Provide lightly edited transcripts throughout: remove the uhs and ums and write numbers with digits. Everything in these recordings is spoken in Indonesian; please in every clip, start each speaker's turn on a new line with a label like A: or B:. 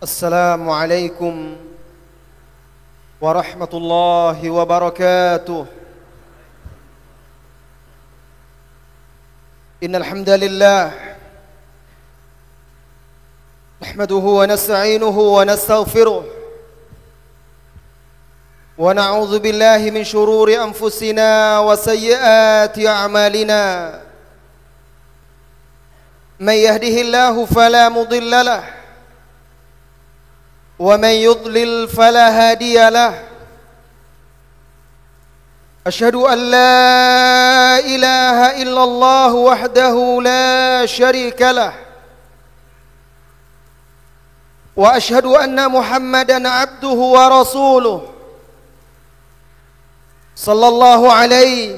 A: السلام عليكم ورحمة الله وبركاته. إن الحمد لله نحمده ونستعينه ونستغفره ونعوذ بالله من شرور أنفسنا وسيئات أعمالنا. من يهده الله فلا مضل له ومن يضلل فلا هادي له. أشهد أن لا إله إلا الله وحده لا شريك له وأشهد أن محمدا عبده ورسوله صلى الله عليه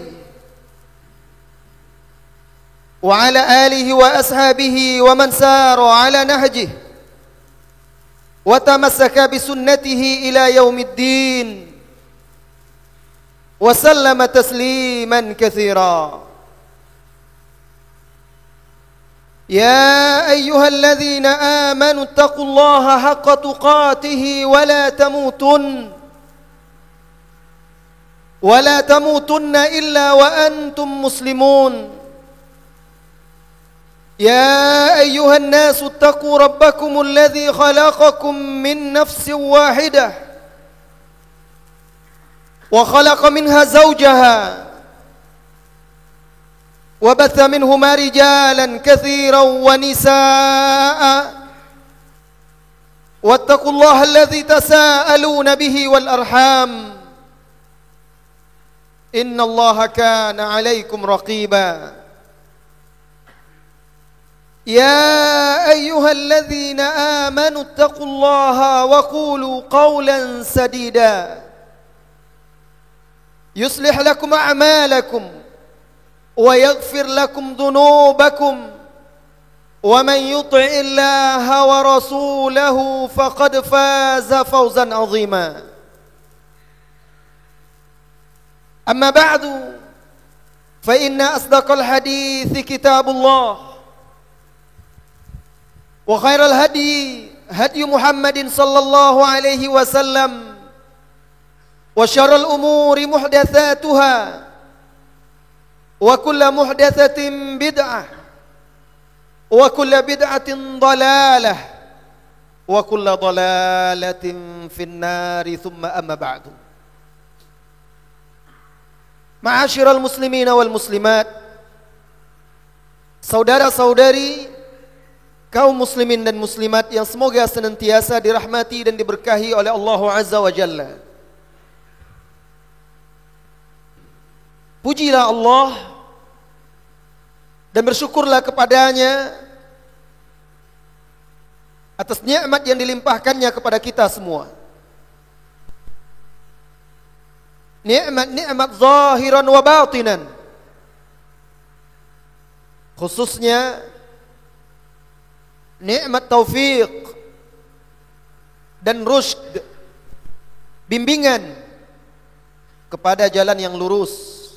A: وعلى آله وأصحابه ومن سار على نهجه وتمسك بسنته إلى يوم الدين وسلم تسليما كثيرا. يا أيها الذين آمنوا اتقوا الله حق تقاته ولا تموتن إلا وأنتم مسلمون. يا أيها الناس اتقوا ربكم الذي خلقكم من نفس واحدة وخلق منها زوجها وبث منهما رجالا كثيرا ونساء واتقوا الله الذي تساءلون به والأرحام إن الله كان عليكم رقيبا. يا أيها الذين آمنوا اتقوا الله وقولوا قولا سديدا يصلح لكم أعمالكم ويغفر لكم ذنوبكم ومن يطع الله ورسوله فقد فاز فوزا عظيما. أما بعد فإن أصدق الحديث كتاب الله وخير الهدي هدي محمد صلى الله عليه وسلم وشر الأمور محدثاتها وكل محدثة بدعة وكل بدعة ضلالة وكل ضلالة في النار ثم أما بعد. Ma'asyiral muslimin wal muslimat, saudara-saudari kaum muslimin dan muslimat yang semoga senantiasa dirahmati dan diberkahi oleh Allah Azza wa Jalla. Pujilah Allah dan bersyukurlah kepadanya atas nikmat yang dilimpahkannya kepada kita semua. Nikmat zahiran wa batinan. Khususnya nikmat taufik dan rusyd, bimbingan kepada jalan yang lurus.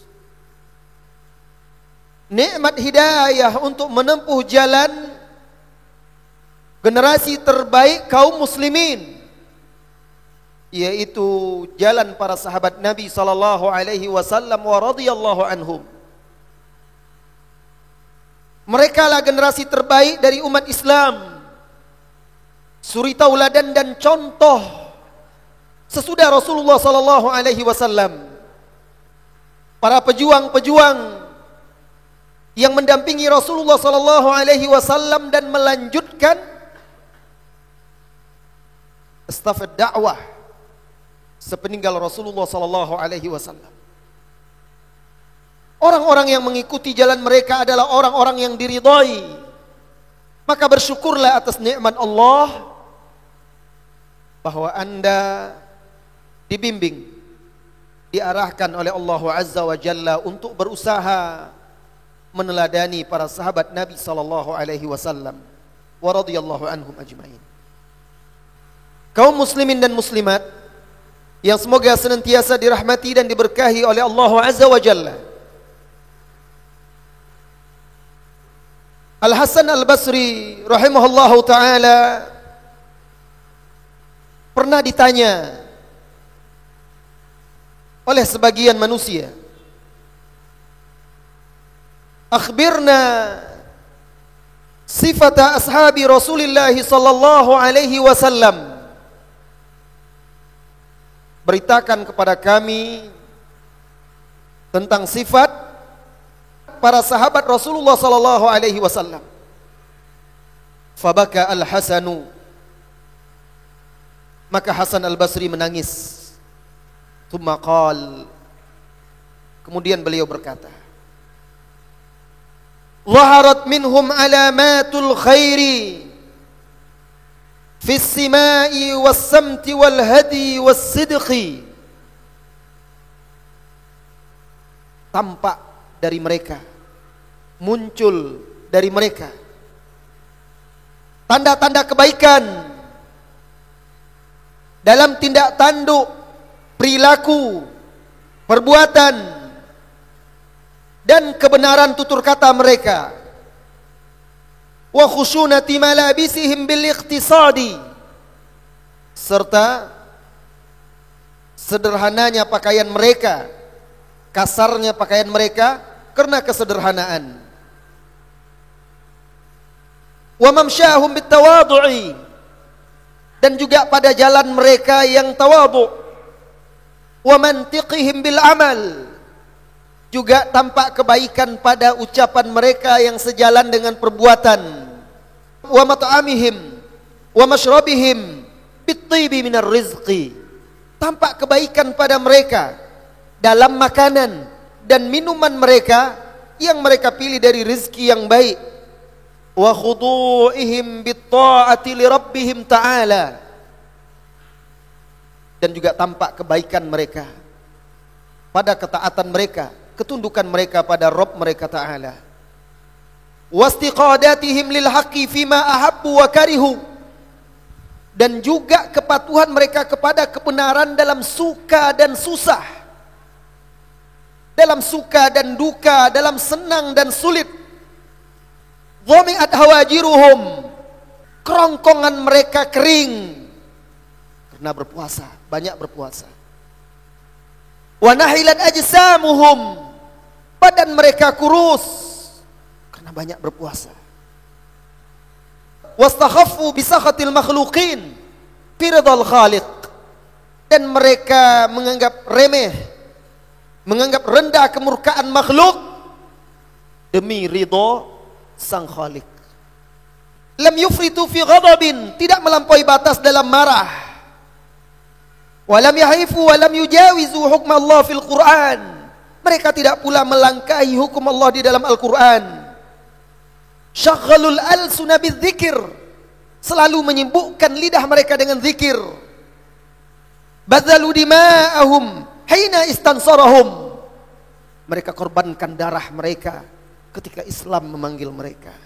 A: Nikmat hidayah untuk menempuh jalan generasi terbaik kaum muslimin, yaitu jalan para sahabat Nabi sallallahu alaihi wasallam wa radhiyallahu anhum. Mereka lah generasi terbaik dari umat Islam, suri tauladan dan contoh sesudah Rasulullah sallallahu alaihi wasallam. Para pejuang-pejuang yang mendampingi Rasulullah sallallahu alaihi wasallam dan melanjutkan estafet dakwah sepeninggal Rasulullah sallallahu alaihi wasallam. Orang-orang yang mengikuti jalan mereka adalah orang-orang yang diridhai. Maka bersyukurlah atas nikmat Allah bahwa Anda dibimbing, diarahkan oleh Allah Azza wa Jalla untuk berusaha meneladani para sahabat Nabi sallallahu alaihi wasallam wa radhiyallahu anhum ajmain. Kaum muslimin dan muslimat yang semoga senantiasa dirahmati dan diberkahi oleh Allah Azza wa Jalla. Al-Hasan Al-Basri rahimahullahu ta'ala pernah ditanya oleh sebagian manusia, akhbirna sifata ashabi Rasulillah sallallahu alaihi wasallam, beritakan kepada kami tentang sifat para sahabat Rasulullah sallallahu alaihi wasallam. Fabaka al-Hasanu, maka Hasan al-Basri menangis. Tsumma qal, kemudian beliau berkata, zaharat minhum alamatul khairi fis simai was samti wal hadi was sidqi. Tampak dari mereka, muncul dari mereka tanda-tanda kebaikan dalam tindak tanduk, perilaku, perbuatan, dan kebenaran tutur kata mereka. Wa khushunati malabisihim bil iqtisadi, serta sederhananya pakaian mereka, kasarnya pakaian mereka karena kesederhanaan. Wa mamsyahum bit tawadhu'i, dan juga pada jalan mereka yang tawadhu'. Wa mantiqihim bil amal, juga tampak kebaikan pada ucapan mereka yang sejalan dengan perbuatan. Wa mat'amihim wa mashrabihim bit tibi minar rizqi, tampak kebaikan pada mereka dalam makanan dan minuman mereka yang mereka pilih dari rizki yang baik. Wa khudu'ihim bit ta'ati li rabbihim ta'ala, dan juga tampak kebaikan mereka pada ketaatan mereka, ketundukan mereka pada Rabb mereka Ta'ala. Wastiqadatihim lil haqqi fima ahabbu wa karihu, dan juga kepatuhan mereka kepada kebenaran dalam suka dan susah, dalam suka dan duka, dalam senang dan sulit. Dhami'at hawajiruhum, kerongkongan mereka kering karena berpuasa, banyak berpuasa. Wa nahilat ajsamuhum, badan mereka kurus karena banyak berpuasa. Wastakhaffu bisakhatil makhluqin fi ridal khaliq, dan mereka menganggap remeh, menganggap rendah kemurkaan makhluk demi ridha sang khaliq. Lam yufritu fi ghadabin, tidak melampaui batas dalam marah. Walam yahifu walam yujawizu hukm Allah fil Quran, mereka tidak pula melangkahi hukum Allah di dalam Al-Quran. Syaghalul alsuna bidzikir, selalu menyibukkan lidah mereka dengan zikir. Badzalu dima'ahum hina istansarahum, mereka korbankan darah mereka ketika Islam memanggil mereka.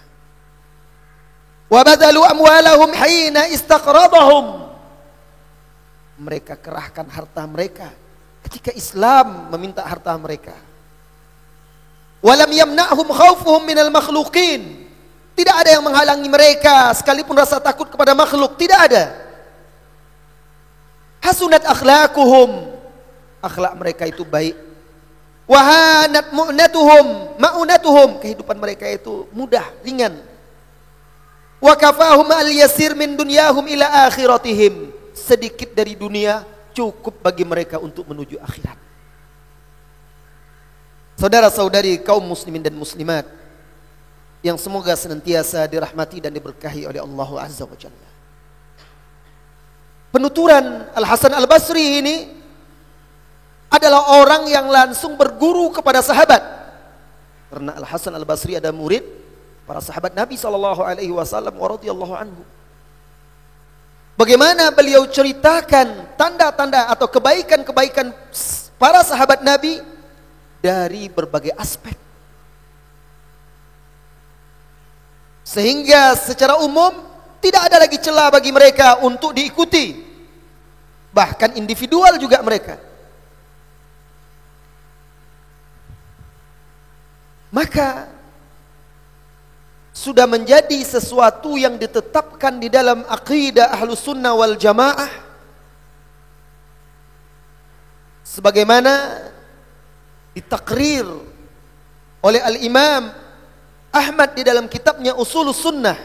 A: Wa badzalu amwalahum hina istaqradahum, mereka kerahkan harta mereka ketika Islam meminta harta mereka. Walam yamna'hum khaufuhum minal makhluqin, tidak ada yang menghalangi mereka sekalipun rasa takut kepada makhluk, tidak ada. Hasunat akhlaquhum, akhlak mereka itu baik. Wahanat ma'unatuhum, kehidupan mereka itu mudah, ringan. Wa kafahum al yasir min dunyahum ila akhiratihim, sedikit dari dunia cukup bagi mereka untuk menuju akhirat. Saudara-saudari kaum muslimin dan muslimat yang semoga senantiasa dirahmati dan diberkahi oleh Allah Azza wa Jalla. Penuturan Al-Hasan Al-Basri ini adalah orang yang langsung berguru kepada sahabat. Karena Al-Hasan Al-Basri ada murid para sahabat Nabi SAW wa radhiyallahu anhu. Bagaimana beliau ceritakan tanda-tanda atau kebaikan-kebaikan para sahabat Nabi dari berbagai aspek. Sehingga secara umum tidak ada lagi celah bagi mereka untuk diikuti. Bahkan individual juga mereka. Maka sudah menjadi sesuatu yang ditetapkan di dalam aqidah Ahlus Sunnah wal Jamaah sebagaimana ditakrir oleh Al-Imam Ahmad di dalam kitabnya Ushulus Sunnah,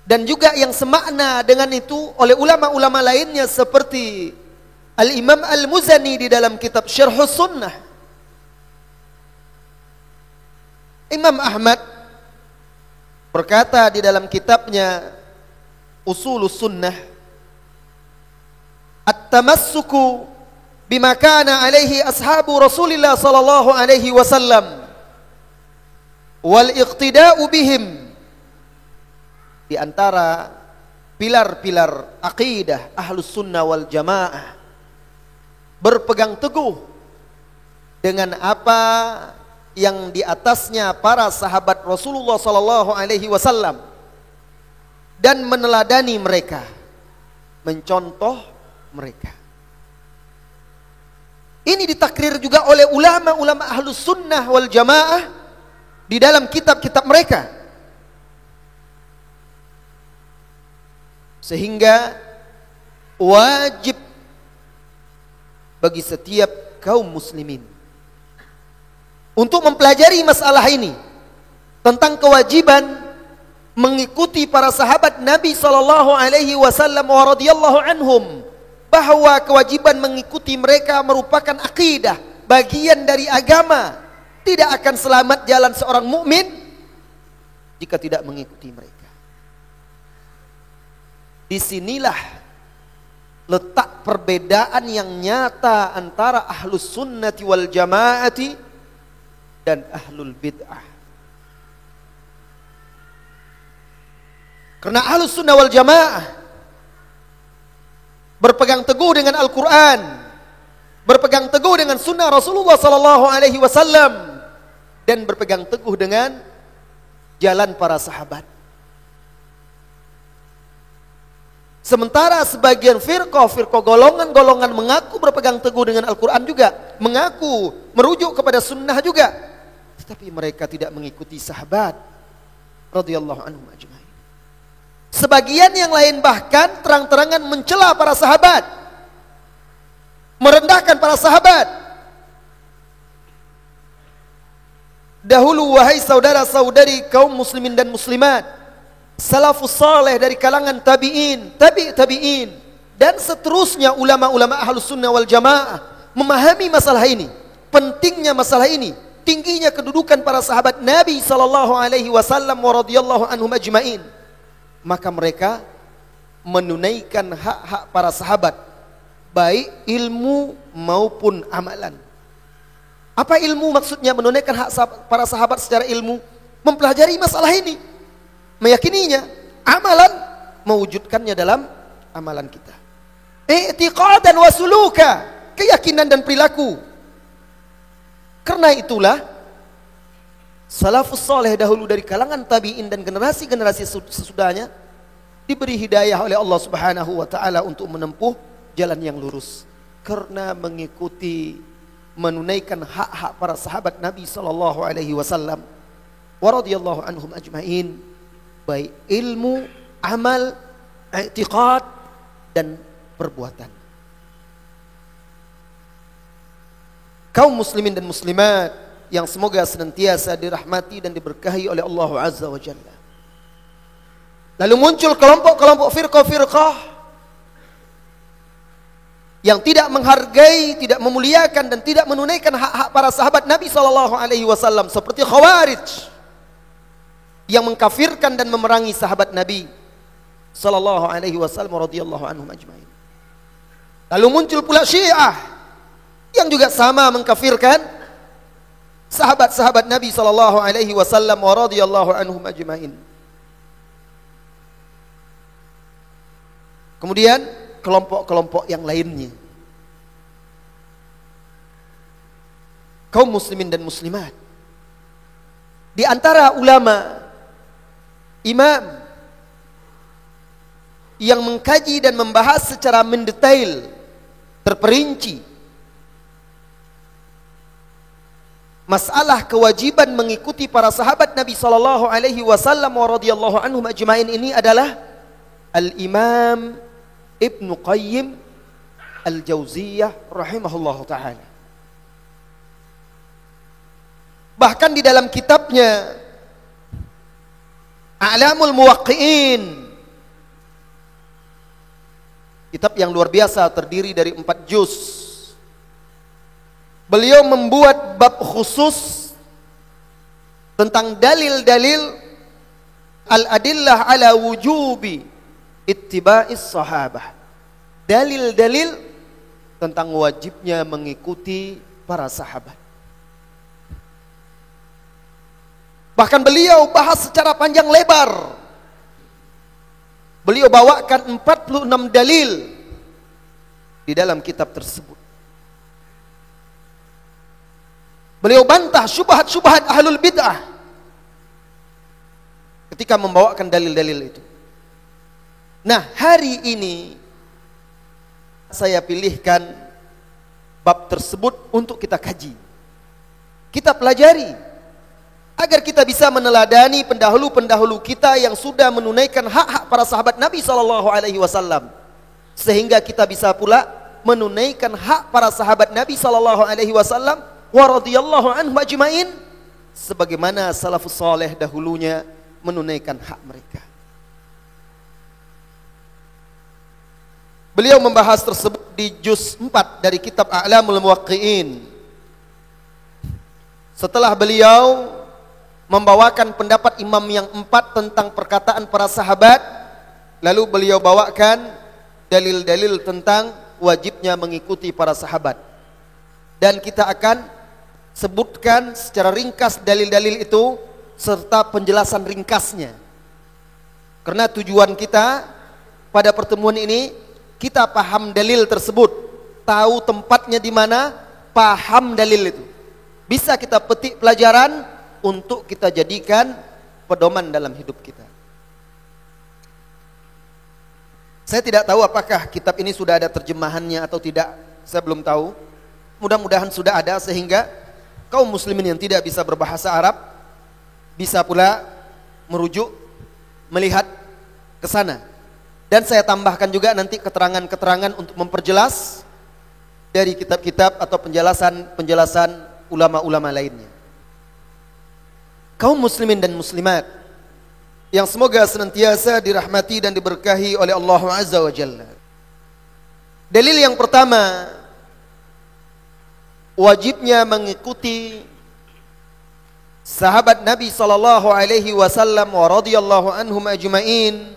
A: dan juga yang semakna dengan itu oleh ulama-ulama lainnya seperti Al-Imam Al-Muzani di dalam kitab Syarhus Sunnah. Imam Ahmad berkata di dalam kitabnya Ushulus Sunnah, at-tamassuku bima kana alaihi ashabu Rasulillah sallallahu alaihi wasallam wal iqtida'u bihim, di antara pilar-pilar akidah Ahlus Sunnah wal Jamaah, berpegang teguh dengan apa yang di atasnya para sahabat Rasulullah sallallahu alaihi wasallam dan meneladani mereka, mencontoh mereka. Ini ditakrir juga oleh ulama-ulama Ahlus Sunnah wal Jamaah di dalam kitab-kitab mereka. Sehingga wajib bagi setiap kaum muslimin untuk mempelajari masalah ini, tentang kewajiban mengikuti para sahabat Nabi sallallahu alaihi wasallam wa radhiyallahu anhum, bahwa kewajiban mengikuti mereka merupakan akidah, bagian dari agama. Tidak akan selamat jalan seorang mukmin jika tidak mengikuti mereka. Disinilah letak perbedaan yang nyata antara Ahlus Sunnati wal Jamaati dan Ahlul Bid'ah. Karena Ahlus Sunnah wal Jamaah berpegang teguh dengan Al-Quran, berpegang teguh dengan Sunnah Rasulullah Sallallahu Alaihi Wasallam, dan berpegang teguh dengan jalan para sahabat. Sementara sebagian firqah golongan-golongan mengaku berpegang teguh dengan Al-Quran juga, mengaku merujuk kepada Sunnah juga, tetapi mereka tidak mengikuti sahabat radhiyallahu anhum ajma'in. Sebagian yang lain bahkan terang-terangan mencela para sahabat, merendahkan para sahabat. Dahulu wahai saudara-saudari kaum muslimin dan muslimat, salafus saleh dari kalangan tabi'in, tabi'in, dan seterusnya ulama-ulama Ahlus Sunnah wal Jamaah memahami masalah ini, pentingnya masalah ini, tingginya kedudukan para sahabat Nabi sallallahu alaihi wasallam wa radhiyallahu anhum ajma'in. Maka mereka menunaikan hak-hak para sahabat, baik ilmu maupun amalan. Apa ilmu maksudnya menunaikan hak para sahabat secara ilmu? Mempelajari masalah ini, meyakininya. Amalan, mewujudkannya dalam amalan kita. I'tiqadan wa suluka, keyakinan dan perilaku. Karena itulah salafus saleh dahulu dari kalangan tabi'in dan generasi-generasi sesudahnya diberi hidayah oleh Allah Subhanahu wa taala untuk menempuh jalan yang lurus, karena mengikuti, menunaikan hak-hak para sahabat Nabi sallallahu alaihi wasallam wa radhiyallahu anhum ajma'in, baik ilmu, amal, i'tiqad dan perbuatan. Kaum muslimin dan muslimat yang semoga senantiasa dirahmati dan diberkahi oleh Allah Azza wa Jalla. Lalu muncul kelompok-kelompok firqah yang tidak menghargai, tidak memuliakan dan tidak menunaikan hak-hak para sahabat Nabi sallallahu alaihi wasallam, seperti Khawarij yang mengkafirkan dan memerangi sahabat Nabi sallallahu alaihi wasallam radhiyallahu anhum ajmain. Lalu muncul pula Syiah yang juga sama mengkafirkan sahabat-sahabat Nabi sallallahu alaihi wasallam wa radhiyallahu anhum ajmain. Kemudian kelompok-kelompok yang lainnya, kaum muslimin dan muslimat, di antara ulama, imam yang mengkaji dan membahas secara mendetail, terperinci masalah kewajiban mengikuti para sahabat Nabi sallallahu alaihi wasallam wa radhiyallahu anhum ajmain ini adalah Al-Imam Ibnu Qayyim Al-Jauziyah rahimahullahu ta'ala. Bahkan di dalam kitabnya A'lamul Muwaqqi'in, kitab yang luar biasa terdiri dari 4 juz, beliau membuat bab khusus tentang dalil-dalil al-adillah ala wujubi ittiba'is sahabah. Dalil-dalil tentang wajibnya mengikuti para sahabat. Bahkan beliau bahas secara panjang lebar. Beliau bawakan 46 dalil di dalam kitab tersebut. Beliau bantah syubhat-syubhat ahlul bid'ah ketika membawakan dalil-dalil itu. Nah, hari ini saya pilihkan bab tersebut untuk kita kaji, kita pelajari, agar kita bisa meneladani pendahulu-pendahulu kita yang sudah menunaikan hak-hak para sahabat Nabi SAW, sehingga kita bisa pula menunaikan hak para sahabat Nabi SAW wa radhiyallahu anhum ajmain, sebagaimana salafus saleh dahulunya menunaikan hak mereka. Beliau membahas tersebut di juz 4 dari kitab A'lamul Muwaqqi'in. Setelah beliau membawakan pendapat imam yang 4 tentang perkataan para sahabat, lalu beliau bawakan dalil-dalil tentang wajibnya mengikuti para sahabat. Dan kita akan sebutkan secara ringkas dalil-dalil itu serta penjelasan ringkasnya. Karena tujuan kita pada pertemuan ini, kita paham dalil tersebut, tahu tempatnya di mana, paham dalil itu, bisa kita petik pelajaran untuk kita jadikan pedoman dalam hidup kita. Saya tidak tahu apakah kitab ini sudah ada terjemahannya atau tidak, saya belum tahu. Mudah-mudahan sudah ada, sehingga kaum muslimin yang tidak bisa berbahasa Arab bisa pula merujuk, melihat ke sana. Dan saya tambahkan juga nanti keterangan-keterangan untuk memperjelas dari kitab-kitab atau penjelasan ulama-ulama lainnya. Kaum muslimin dan muslimat yang semoga senantiasa dirahmati dan diberkahi oleh Allah Azza wa Jalla. Dalil yang pertama, wajibnya mengikuti sahabat Nabi sallallahu alaihi wasallam wa radhiyallahu anhum ajmain.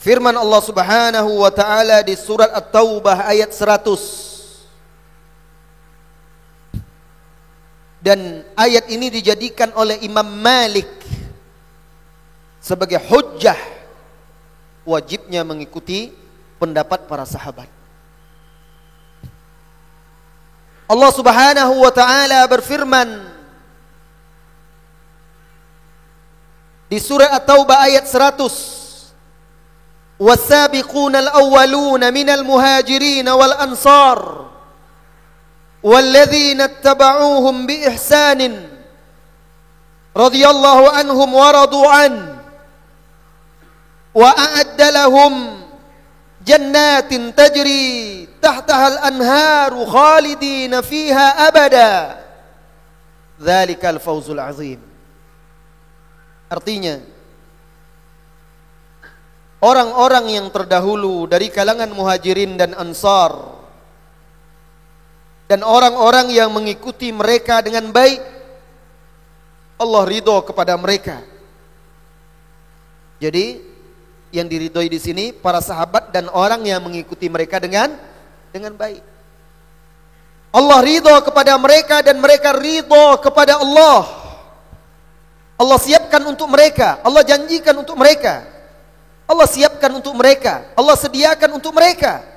A: Firman Allah Subhanahu wa taala di surat At-Taubah ayat 100. Dan ayat ini dijadikan oleh Imam Malik sebagai hujjah wajibnya mengikuti pendapat para sahabat. Allah Subhanahu wa taala berfirman di surah At-Taubah ayat 100, "Was-sabiquna al-awwaluna minal muhajirin wal ansar walladzina ittaba'uuhum bi ihsanin radhiyallahu anhum wa radu an wa a'adda lahum jannatin tajri tahtaha al-anharu khalidina fiha abada dzalikal fawzul azim." Artinya, orang-orang yang terdahulu dari kalangan muhajirin dan ansar dan orang-orang yang mengikuti mereka dengan baik, Allah ridho kepada mereka. Jadi yang diridhoi di sini para sahabat dan orang yang mengikuti mereka dengan baik. Allah ridho kepada mereka dan mereka ridho kepada Allah. Allah siapkan untuk mereka, Allah janjikan untuk mereka, Allah siapkan untuk mereka, Allah sediakan untuk mereka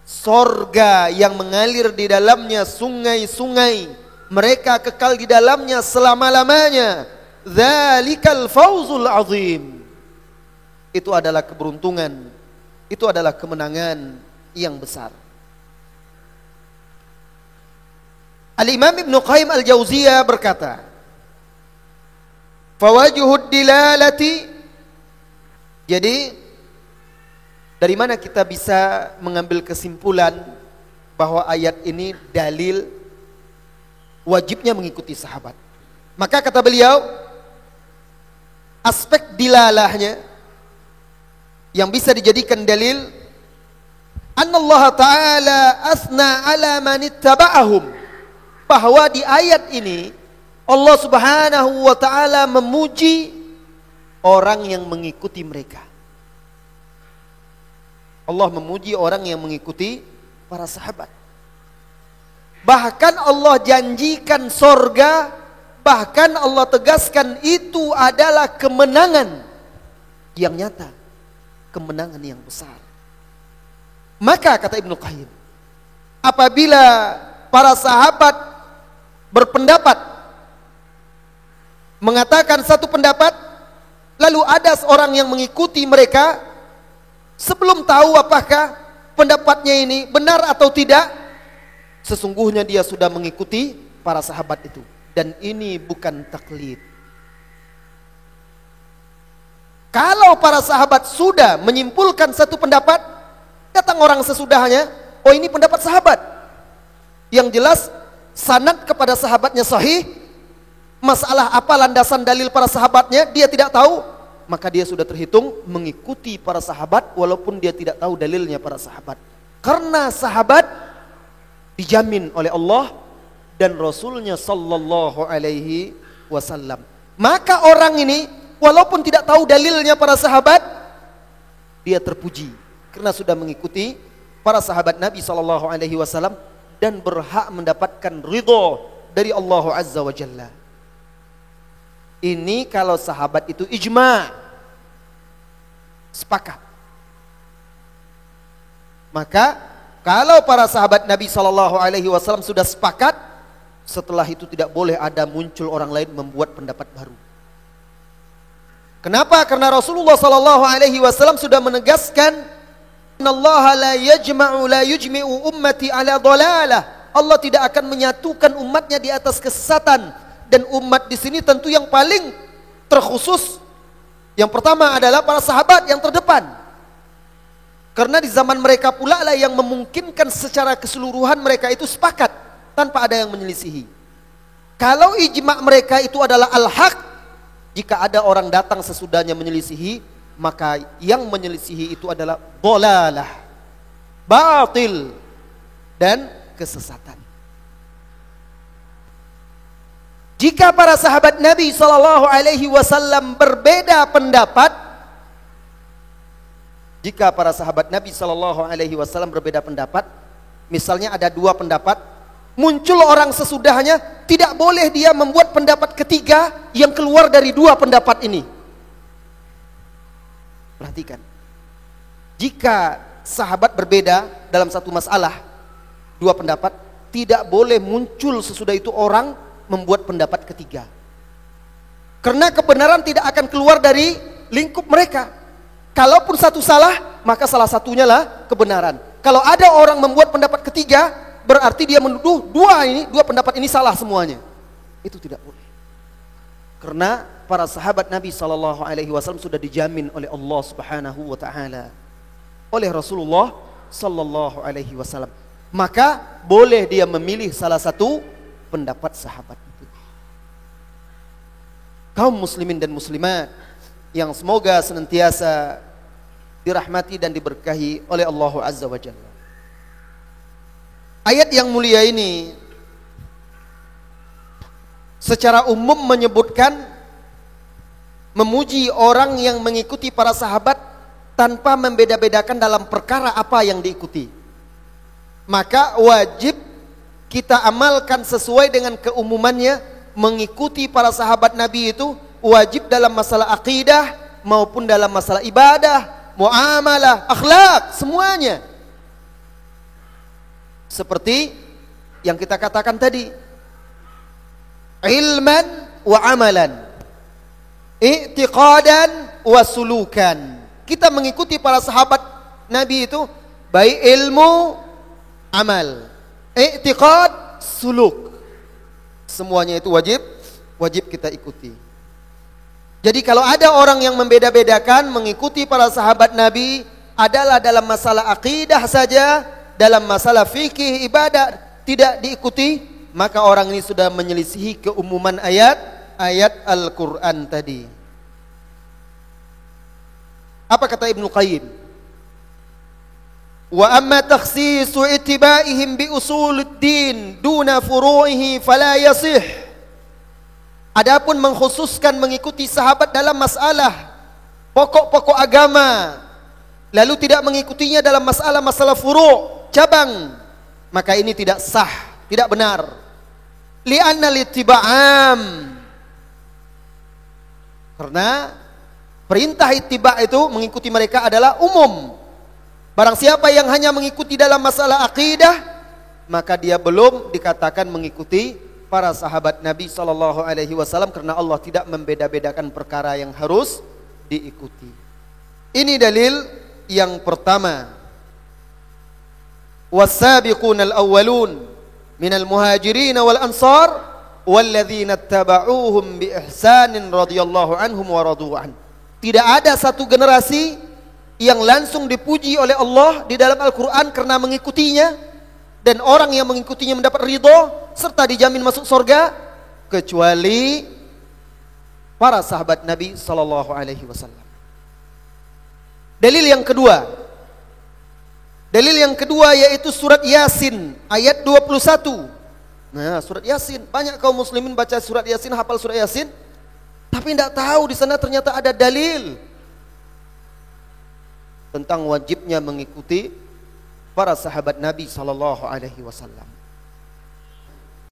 A: sorga yang mengalir di dalamnya sungai-sungai, mereka kekal di dalamnya selama-lamanya. Dzalikal fawzul azim. Itu adalah keberuntungan, itu adalah kemenangan yang besar. Al-Imam Ibnu Qayyim Al-Jauziyah berkata, "Fawajuhud dilalati", jadi Dari mana kita bisa mengambil kesimpulan bahwa ayat ini dalil wajibnya mengikuti sahabat? Maka kata beliau, aspek dilalahnya yang bisa dijadikan dalil, annallaha ta'ala asna ala man ittaba'ahum, bahwa di ayat ini Allah Subhanahu wa ta'ala memuji orang yang mengikuti mereka. Allah memuji orang yang mengikuti para sahabat. Bahkan Allah janjikan sorga, bahkan Allah tegaskan itu adalah kemenangan yang nyata, kemenangan yang besar. Maka kata Ibnu Qayyim, apabila para sahabat berpendapat, mengatakan satu pendapat, lalu ada seorang yang mengikuti mereka, sebelum tahu apakah pendapatnya ini benar atau tidak, sesungguhnya dia sudah mengikuti para sahabat itu. Dan ini bukan taklid. Kalau para sahabat sudah menyimpulkan satu pendapat, datang orang sesudahnya, oh ini pendapat sahabat, yang jelas sanad kepada sahabatnya sahih, masalah apa landasan dalil para sahabatnya dia tidak tahu, maka dia sudah terhitung mengikuti para sahabat walaupun dia tidak tahu dalilnya para sahabat. Karena sahabat dijamin oleh Allah dan Rasulnya sallallahu alaihi wasallam. Maka orang ini walaupun tidak tahu dalilnya para sahabat, dia terpuji karena sudah mengikuti para sahabat Nabi sallallahu alaihi wasallam dan berhak mendapatkan ridha dari Allah azza wa jalla. Ini kalau sahabat itu ijma', sepakat. Maka kalau para sahabat Nabi SAW sudah sepakat, setelah itu tidak boleh ada muncul orang lain membuat pendapat baru. Kenapa? Karena Rasulullah SAW sudah menegaskan, Innallaha la yajma'u la yujmi'u ummati ala dhalalah. Allah tidak akan menyatukan umatnya di atas kesesatan. Dan umat di sini tentu yang paling terkhusus, yang pertama adalah para sahabat yang terdepan. Karena di zaman mereka pula lah yang memungkinkan secara keseluruhan mereka itu sepakat tanpa ada yang menyelisihi. Kalau ijma' mereka itu adalah al-haq, jika ada orang datang sesudahnya menyelisihi, maka yang menyelisihi itu adalah dhalalah, batil, dan kesesatan. Jika para sahabat Nabi SAW berbeda pendapat, misalnya ada dua pendapat, muncul orang sesudahnya, tidak boleh dia membuat pendapat ketiga yang keluar dari dua pendapat ini. Perhatikan, jika sahabat berbeda dalam satu masalah, dua pendapat, tidak boleh muncul sesudah itu orang membuat pendapat ketiga. Karena kebenaran tidak akan keluar dari lingkup mereka. Kalaupun satu salah, maka salah satunya lah kebenaran. Kalau ada orang membuat pendapat ketiga, berarti dia menuduh dua pendapat ini salah semuanya. Itu tidak boleh. Karena para sahabat Nabi SAW sudah dijamin oleh Allah Subhanahu wa taala, oleh Rasulullah sallallahu alaihi wasallam. Maka boleh dia memilih salah satu pendapat sahabat itu. Kaum muslimin dan muslimat yang semoga senantiasa dirahmati dan diberkahi oleh Allah azza wa jalla. Ayat yang mulia ini secara umum menyebutkan, memuji orang yang mengikuti para sahabat tanpa membeda-bedakan dalam perkara apa yang diikuti. Maka wajib kita amalkan sesuai dengan keumumannya. Mengikuti para sahabat Nabi itu wajib dalam masalah akidah maupun dalam masalah ibadah, muamalah, akhlak, semuanya. Seperti yang kita katakan tadi, ilman wa amalan, i'tiqadan wa sulukan. Kita mengikuti para sahabat Nabi itu baik ilmu, amal, i'tiqad, suluk, semuanya itu wajib kita ikuti. Jadi kalau ada orang yang membeda-bedakan mengikuti para sahabat Nabi adalah dalam masalah akidah saja, dalam masalah fikih ibadah tidak diikuti, maka orang ini sudah menyelisihi keumuman ayat Al-Quran tadi. Apa kata Ibnu Qayyim? Wa amma takhsisu ittiba'ihim bi usuluddin duna furu'ihi fala yasih. Adapun mengkhususkan mengikuti sahabat dalam masalah pokok-pokok agama, lalu tidak mengikutinya dalam masalah-masalah furu', cabang, maka ini tidak sah, tidak benar. Li'anna littiba'am, karena perintah ittiba' itu mengikuti mereka adalah umum. Barang siapa yang hanya mengikuti dalam masalah akidah, maka dia belum dikatakan mengikuti para sahabat Nabi SAW, karena Allah tidak membeda-bedakan perkara yang harus diikuti. Ini dalil yang pertama. Was-sabiqunal awwalun minal muhajirin wal ansar walladzina ittaba'uuhum bi ihsanin radhiyallahu anhum wa radu an. Tidak ada satu generasi yang langsung dipuji oleh Allah di dalam Al-Quran karena mengikutinya, dan orang yang mengikutinya mendapat ridho serta dijamin masuk surga, kecuali para sahabat Nabi SAW. Dalil yang kedua yaitu surat Yasin ayat 21. Nah, surat Yasin, banyak kaum muslimin baca surat Yasin, hafal surat Yasin, tapi tidak tahu di sana ternyata ada dalil tentang wajibnya mengikuti para sahabat Nabi SAW.